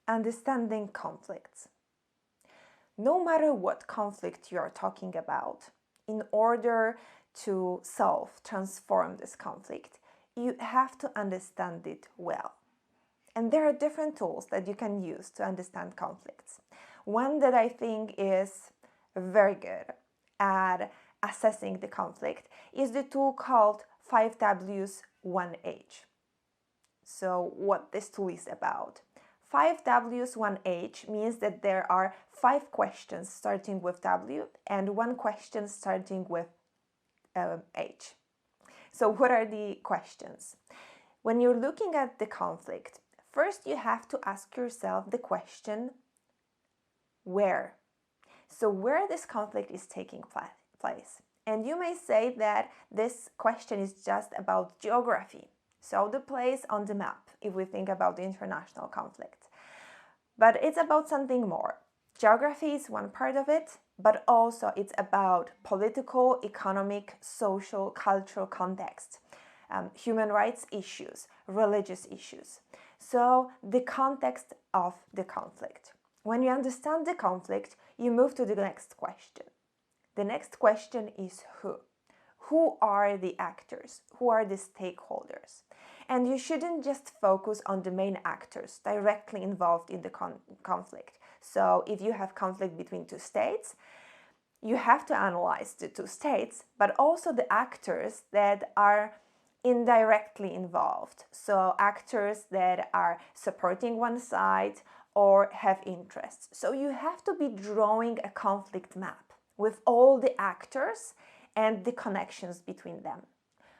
understanding conflicts. No matter what conflict you are talking about, in order to transform this conflict, you have to understand it well. And there are different tools that you can use to understand conflicts. One that I think is very good at assessing the conflict is the tool called 5Ws 1H. So what this tool is about. 5Ws 1H means that there are 5 questions starting with W and 1 question starting with H. So what are the questions? When you're looking at the conflict, first you have to ask yourself the question, where? So where this conflict is taking place. And you may say that this question is just about geography. So the place on the map, if we think about the international conflict. But it's about something more. Geography is one part of it, but also it's about political, economic, social, cultural context, human rights issues, religious issues. So the context of the conflict. When you understand the conflict, you move to the next question. The next question is who? Who are the actors? Who are the stakeholders? And you shouldn't just focus on the main actors directly involved in the conflict. So if you have conflict between 2 states, you have to analyze the 2 states, but also the actors that are indirectly involved. So actors that are supporting one side or have interests. So you have to be drawing a conflict map with all the actors and the connections between them.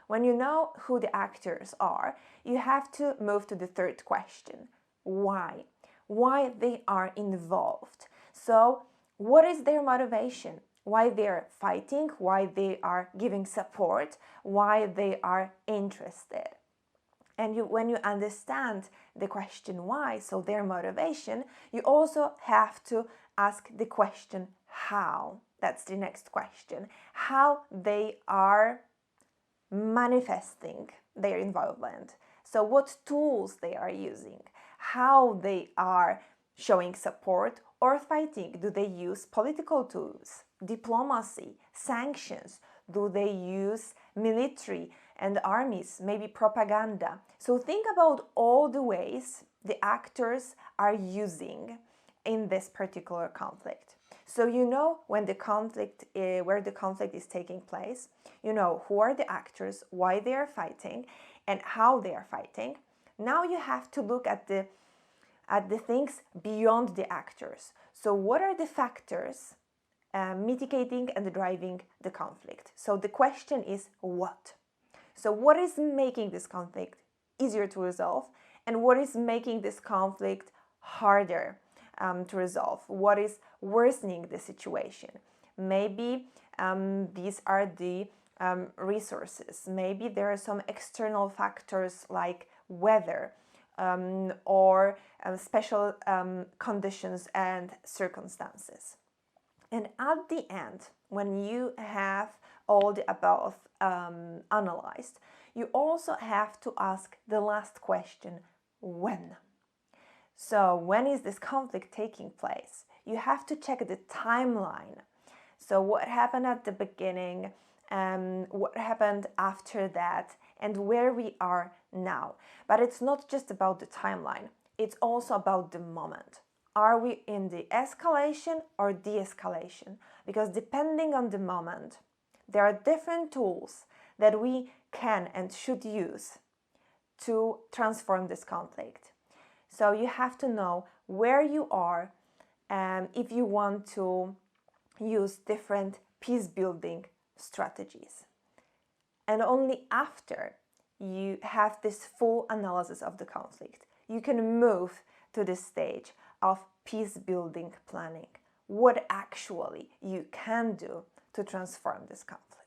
When you know who the actors are, you have to move to the third question. Why? Why they are involved. So what is their motivation? Why they're fighting, why they are giving support, why they are interested. And when you understand the question why, so their motivation, you also have to ask the question how. That's the next question. How they are manifesting their involvement. So what tools they are using, how they are showing support or fighting. Do they use political tools, diplomacy, sanctions? Do they use military and armies, maybe propaganda? So think about all the ways the actors are using in this particular conflict. So you know when the conflict, where the conflict is taking place, you know who are the actors, why they are fighting, and how they are fighting. Now you have to look at the things beyond the actors. So what are the factors mitigating and driving the conflict? So the question is what? So what is making this conflict easier to resolve, and what is making this conflict harder to resolve? What is worsening the situation? Maybe these are the resources. Maybe there are some external factors like weather or special conditions and circumstances. And at the end, when you have all the above analyzed, you also have to ask the last question, when? So when is this conflict taking place? You have to check the timeline. So what happened at the beginning, what happened after that, and where we are now. But it's not just about the timeline, it's also about the moment. Are we in the escalation or de-escalation? Because depending on the moment, there are different tools that we can and should use to transform this conflict. So you have to know where you are if you want to use different peace-building strategies. And only after you have this full analysis of the conflict, you can move to the stage of peace-building planning. What actually you can do to transform this conflict.